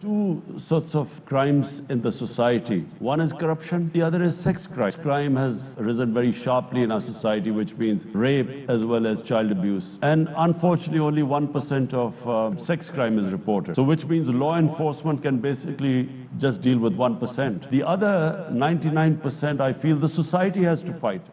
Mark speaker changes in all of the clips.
Speaker 1: Two sorts of crimes in the society. One is corruption, the other is sex crime. Crime has risen very sharply in our society, which means rape as well as child abuse. And unfortunately, only 1% of sex crime is reported. So which means law enforcement can basically just deal with 1%. The other 99%, I feel the society has to fight.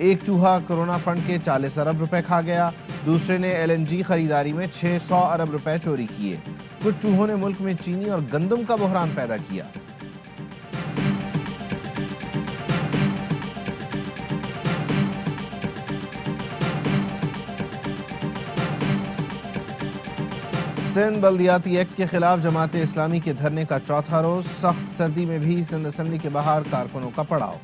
Speaker 2: ایک چوہا corona fund کے 40 ارب روپے کھا گیا، دوسرے نے LNG خریداری میں 600 ارب روپے چوری کیے۔ کچھ چوہوں نے ملک میں چینی اور گندم کا بحران پیدا کیا۔ سندھ بلدیاتی ایکٹ کے خلاف جماعت اسلامی کے دھرنے کا چوتھا روز، سخت سردی میں بھی سندھ اسمبلی کے باہر کارکنوں کا پڑاؤ۔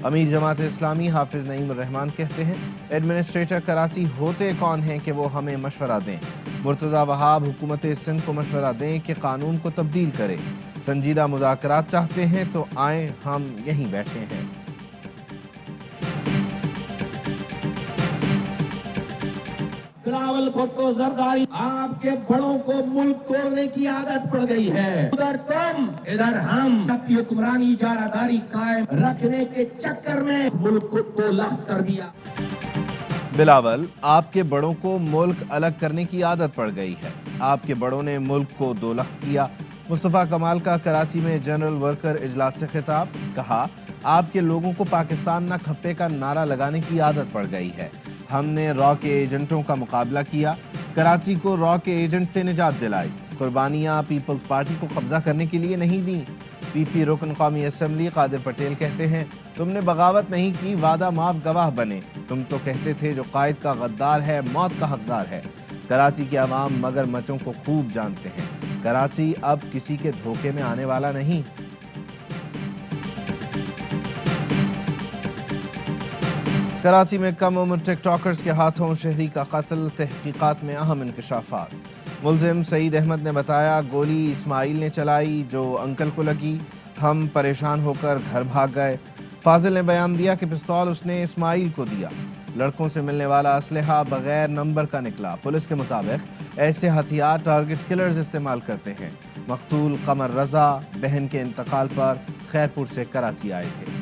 Speaker 2: امیر جماعت اسلامی حافظ نعیم الرحمان کہتے ہیں ایڈمنسٹریٹر کراچی ہوتے کون ہیں کہ وہ ہمیں مشورہ دیں؟ مرتضی وہاب حکومت سندھ کو مشورہ دیں کہ قانون کو تبدیل کرے۔ سنجیدہ مذاکرات چاہتے ہیں تو آئیں، ہم یہیں بیٹھے ہیں۔
Speaker 3: بلاول بھٹو زرداری، آپ کے بڑوں کو ملک توڑنے کی عادت پڑ گئی ہے۔ ادھر تم، ادھر ہم اپنی حکمرانی اجارہ داری قائم رکھنے کے چکر میں ملک کو دو لخت کر دیا۔
Speaker 2: بلاول، آپ کے بڑوں کو ملک الگ کرنے کی عادت پڑ گئی ہے۔ آپ کے بڑوں نے ملک کو دو لخت کیا۔ مصطفیٰ کمال کا کراچی میں جنرل ورکر اجلاس سے خطاب، کہا آپ کے لوگوں کو پاکستان نہ کھپے کا نعرہ لگانے کی عادت پڑ گئی ہے۔ ہم نے را کے ایجنٹوں کا مقابلہ کیا، کراچی کو را کے ایجنٹ سے نجات دلائی۔ قربانیاں پیپلز پارٹی کو قبضہ کرنے کے لیے نہیں دیں۔ PP رکن قومی اسمبلی قادر پٹیل کہتے ہیں تم نے بغاوت نہیں کی، وعدہ معاف گواہ بنے۔ تم تو کہتے تھے جو قائد کا غدار ہے موت کا حقدار ہے۔ کراچی کے عوام مگر مچوں کو خوب جانتے ہیں، کراچی اب کسی کے دھوکے میں آنے والا نہیں۔ کراچی میں کم عمر ٹک ٹاکرز کے ہاتھوں شہری کا قتل، تحقیقات میں اہم انکشافات۔ ملزم سعید احمد نے بتایا گولی اسماعیل نے چلائی جو انکل کو لگی، ہم پریشان ہو کر گھر بھاگ گئے۔ فاضل نے بیان دیا کہ پستول اس نے اسماعیل کو دیا۔ لڑکوں سے ملنے والا اسلحہ بغیر نمبر کا نکلا۔ پولیس کے مطابق ایسے ہتھیار ٹارگٹ کلرز استعمال کرتے ہیں۔ مقتول قمر رضا بہن کے انتقال پر خیرپور سے کراچی آئے تھے۔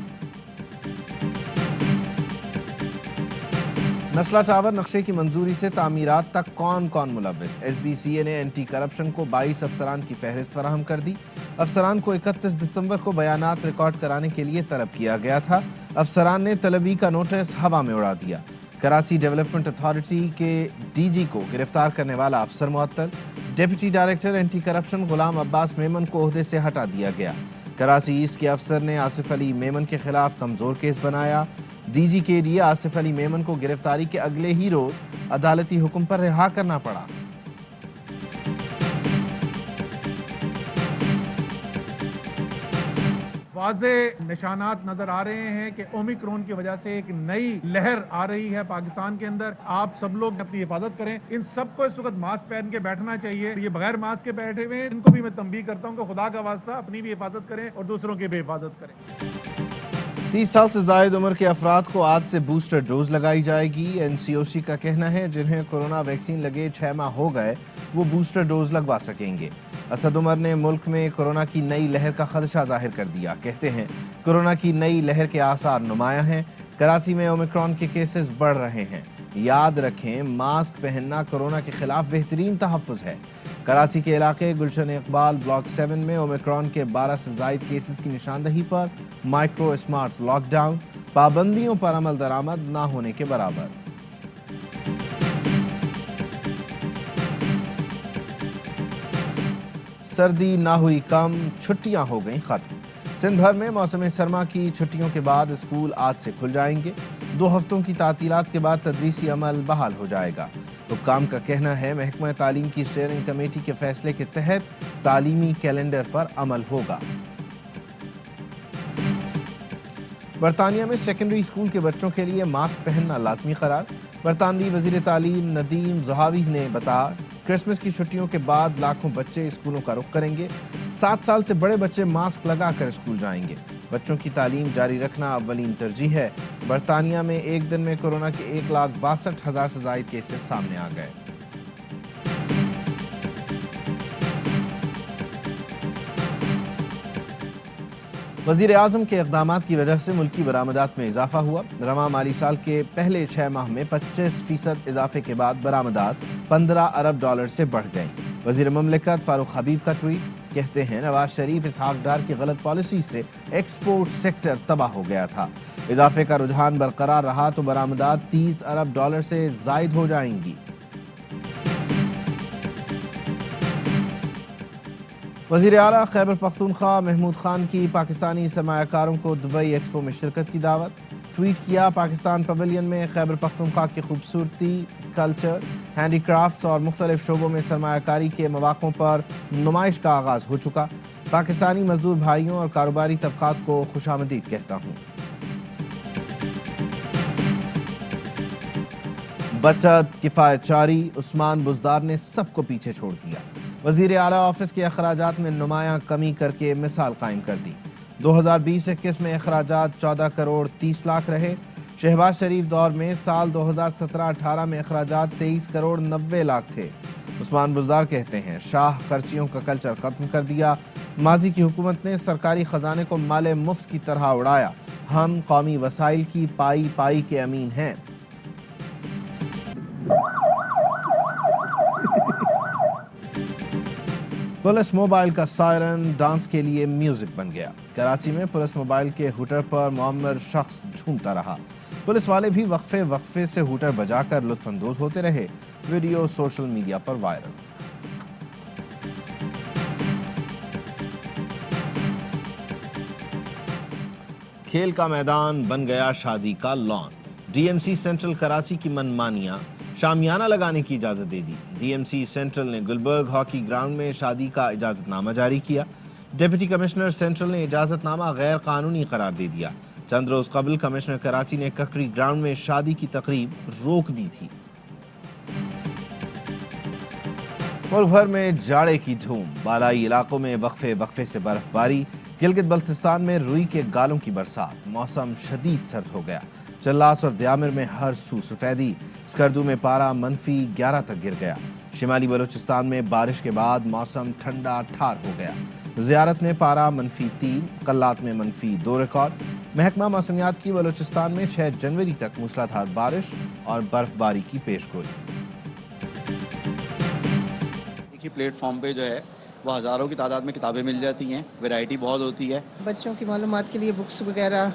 Speaker 2: نسلا ٹاور نقشے کی منظوری سے تعمیرات تک کون کون ملوث؟ SBCA نے اینٹی کرپشن کو 22 افسران کی فہرست فراہم کر دی۔ افسران کو 31 دسمبر کو بیانات ریکارڈ کرانے کے لیے طلب کیا گیا تھا۔ افسران نے طلبی کا نوٹس ہوا میں اڑا دیا۔ کراچی ڈیولپمنٹ اتھارٹی کے DG کو گرفتار کرنے والا افسر معطل۔ Deputy director anti corruption Ghulam Abbas Memon کو عہدے سے ہٹا دیا گیا۔ کراچی ایسٹ کے افسر نے آصف علی میمن کے خلاف کمزور کیس بنایا۔ DG کے لیے آصف علی میمن کو گرفتاری کے اگلے ہی روز عدالتی حکم پر رہا کرنا پڑا۔
Speaker 4: واضح نشانات نظر آ رہے ہیں کہ اومیکرون کی وجہ سے ایک نئی لہر آ رہی ہے پاکستان کے اندر۔ آپ سب لوگ اپنی حفاظت کریں۔ ان سب کو اس وقت ماسک پہن کے بیٹھنا چاہیے۔ یہ بغیر ماسک کے بیٹھے ہوئے ہیں، ان کو بھی میں تنبیہ کرتا ہوں کہ خدا کا واسطہ اپنی بھی حفاظت کریں اور دوسروں کی بھی حفاظت کریں۔
Speaker 2: 30 سال سے زائد عمر کے افراد کو آج سے بوسٹر ڈوز لگائی جائے گی۔ NCOC کا کہنا ہے جنہیں کورونا ویکسین لگے 6 ماہ ہو گئے وہ بوسٹر ڈوز لگوا سکیں گے۔ اسد عمر نے ملک میں کورونا کی نئی لہر کا خدشہ ظاہر کر دیا۔ کہتے ہیں کورونا کی نئی لہر کے آثار نمایاں ہیں۔ کراچی میں اومیکرون کے کیسز بڑھ رہے ہیں۔ یاد رکھیں ماسک پہننا کورونا کے خلاف بہترین تحفظ ہے۔ کراچی کے علاقے گلشن اقبال بلاک 7 میں اومیکرون کے 12 سے زائد کیسز کی نشاندہی پر مائکرو اسمارٹ لاک ڈاؤن، پابندیوں پر عمل درآمد نہ ہونے کے برابر۔ سردی نہ ہوئی کم، چھٹیاں ہو گئیں ختم۔ سندھ بھر میں موسم سرما کی چھٹیوں کے بعد اسکول آج سے کھل جائیں گے۔ 2 ہفتوں کی تعطیلات کے بعد تدریسی عمل بحال ہو جائے گا۔ حکام کا کہنا ہے محکمہ تعلیم کی اسٹیئرنگ کمیٹی کے فیصلے کے تحت تعلیمی کیلنڈر پر عمل ہوگا۔ برطانیہ میں سیکنڈری اسکول کے بچوں کے لیے ماسک پہننا لازمی قرار۔ برطانوی وزیر تعلیم ندیم زہاوی نے بتایا کرسمس کی چھٹیوں کے بعد لاکھوں بچے اسکولوں کا رخ کریں گے۔ 7 سال سے بڑے بچے ماسک لگا کر اسکول جائیں گے۔ بچوں کی تعلیم جاری رکھنا اولین ترجیح ہے۔ برطانیہ میں ایک دن میں کورونا کے 1,62,000 سے زائد کیسز سامنے آ گئے۔ وزیر اعظم کے اقدامات کی وجہ سے ملکی برآمدات میں اضافہ ہوا۔ رواں مالی سال کے پہلے 6 ماہ میں 25% اضافے کے بعد برآمدات $15 ارب سے بڑھ گئیں۔ وزیر مملکت فاروق حبیب کا ٹویٹ، کہتے ہیں نواز شریف اسحاق ڈار کی غلط پالیسی سے ایکسپورٹ سیکٹر تباہ ہو گیا تھا۔ اضافے کا رجحان برقرار رہا تو برآمدات $30 ارب سے زائد ہو جائیں گی۔ وزیر اعلیٰ خیبر پختونخوا محمود خان کی پاکستانی سرمایہ کاروں کو دبئی ایکسپو میں شرکت کی دعوت۔ ٹویٹ کیا، پاکستان پویلین میں خیبر پختونخوا کی خوبصورتی، کلچر، ہینڈی کرافٹس اور مختلف شعبوں میں سرمایہ کاری کے مواقعوں پر نمائش کا آغاز ہو چکا۔ پاکستانی مزدور بھائیوں اور کاروباری طبقات کو خوش آمدید کہتا ہوں۔ بچت، کفایت جاری، عثمان بزدار نے سب کو پیچھے چھوڑ دیا۔ وزیر اعلیٰ آفس کے اخراجات میں نمایاں کمی کر کے مثال قائم کر دی۔ 2020-21 میں اخراجات 14 کروڑ 30 لاکھ رہے۔ شہباز شریف دور میں سال 2017-18 میں اخراجات 23 کروڑ 90 لاکھ تھے۔ عثمان بزدار کہتے ہیں شاہ خرچیوں کا کلچر ختم کر دیا۔ ماضی کی حکومت نے سرکاری خزانے کو مال مفت کی طرح اڑایا۔ ہم قومی وسائل کی پائی پائی کے امین ہیں۔ پولیس موبائل کا سائرن ڈانس کے لیے میوزک بن گیا۔ کراچی میں پولیس موبائل کے ہوٹر پر معمر شخص جھومتا رہا۔ پولیس والے بھی وقفے سے ہوٹر بجا کر لطف اندوز ہوتے رہے۔ ویڈیو سوشل میڈیا پر وائرل۔ کھیل کا میدان بن گیا شادی کا lawn. D M C central Karachi کی منمانیاں، شامیانہ لگانے کی اجازت دے دی۔ ڈی ایم سی سینٹرل نے گلبرگ ہاکی گراؤنڈ میں شادی کا اجازت نامہ جاری کیا۔ ڈپٹی کمشنر سینٹرل نے اجازت نامہ غیر قانونی قرار دے دیا۔ چند روز قبل کمشنر کراچی نے ککری گراؤنڈ میں شادی کی تقریب روک دی تھی۔ ملک بھر میں جاڑے کی دھوم، بالائی علاقوں میں وقفے سے برف باری۔ گلگت بلتستان میں روئی کے گالوں کی برسات، موسم شدید سرد ہو گیا۔ چلاس اور دیامر میں ہر سو سفیدی، اسکردو میں پارہ -11 تک گر گیا۔ شمالی بلوچستان میں بارش کے بعد موسم ٹھنڈا ٹھار ہو گیا۔ زیارت میں پارہ -3، قلات میں -2 ریکارڈ۔ محکمہ موسمیات کی بلوچستان میں 6 جنوری تک موسلادھار بارش اور برف باری کی پیش گوئی۔
Speaker 5: ایک ہی پلیٹ فارم پہ جو ہے وہ ہزاروں کی تعداد میں کتابیں مل جاتی ہیں، ویرائٹی بہت ہوتی ہے۔
Speaker 6: بچوں کی معلومات کے لیے بکس وغیرہ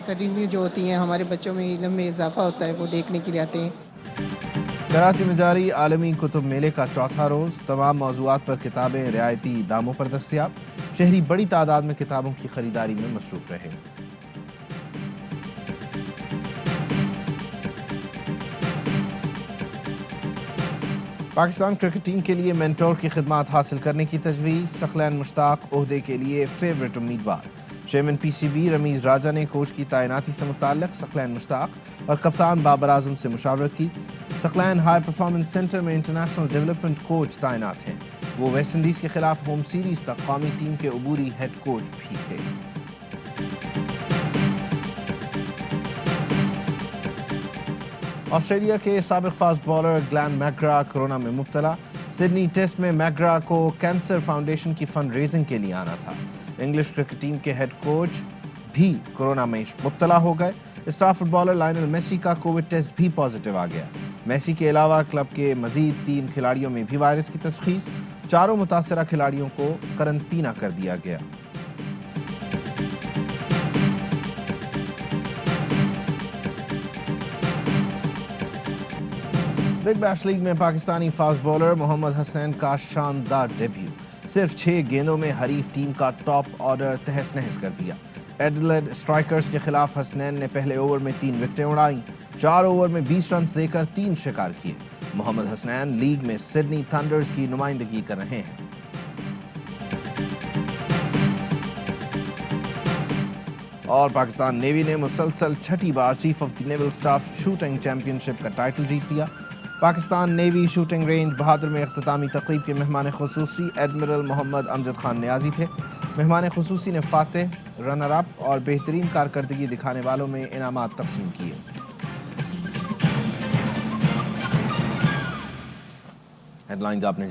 Speaker 6: ترینی جو ہوتی ہیں، ہمارے بچوں میں علم میں اضافہ ہوتا ہے، وہ دیکھنے کے لیے آتے ہیں۔
Speaker 2: کراچی میں جاری عالمی کتب میلے کا چوتھا روز، تمام موضوعات پر کتابیں رعایتی داموں پر دستیاب۔ شہری بڑی تعداد میں کتابوں کی خریداری میں مصروف رہے۔ پاکستان کرکٹ ٹیم کے لیے مینٹور کی خدمات حاصل کرنے کی تجویز، ثقلین مشتاق عہدے کے لیے فیورٹ امیدوار۔ Chairman P C B Ramiz Raja نے کوچ کی تعیناتی سے متعلق ثقلین مشتاق اور کپتان بابر اعظم سے مشاورت کی۔ ثقلین ہائی پرفارمنس سینٹر میں انٹرنیشنل ڈیولپمنٹ کوچ تعینات ہیں۔ وہ ویسٹ انڈیز کے خلاف ہوم سیریز تک قومی ٹیم کے عبوری ہیڈ کوچ بھی تھے۔ آسٹریلیا کے سابق fast bowler Glenn McGrath corona میں مبتلا۔ سڈنی ٹیسٹ میں میکگرا کو کینسر فاؤنڈیشن کی فنڈ ریزنگ کے لیے آنا تھا۔ انگلش کرکٹ ٹیم کے ہیڈ کوچ بھی کورونا میں مبتلا ہو گئے۔ Star footballer Lionel Messi کا کووڈ ٹیسٹ بھی پازیٹیو آ گیا۔ میسی کے علاوہ کلب کے مزید 3 کھلاڑیوں میں بھی وائرس کی تشخیص، 4 متاثرہ کھلاڑیوں کو قرنطینہ کر دیا گیا۔ بگ بیش لیگ میں پاکستانی فاسٹ بالر محمد حسنین کا شاندار ڈیبیو، صرف 6 گیندوں میں حریف ٹیم کا ٹاپ آرڈر تہس نہس کر دیا۔ ایڈیلیڈ اسٹرائکرز کے خلاف حسنین نے پہلے اوور میں 3 وکٹیں اڑائیں، 4 اوور میں 20 رنز دے کر 3 شکار کیے۔ محمد حسنین لیگ میں سڈنی تھنڈرز کی نمائندگی کر رہے ہیں۔ اور پاکستان نیوی نے مسلسل 6ٹھی بار chief of the naval staff shooting championship کا ٹائٹل جیت لیا۔ Pakistan navy shooting range Bahadur میں اختتامی تقریب کے مہمان خصوصی ایڈمرل محمد امجد خان نیازی تھے۔ مہمان خصوصی نے فاتح، رنر اپ اور بہترین کارکردگی دکھانے والوں میں انعامات تقسیم کیے۔ ہیڈ لائنز آپ نے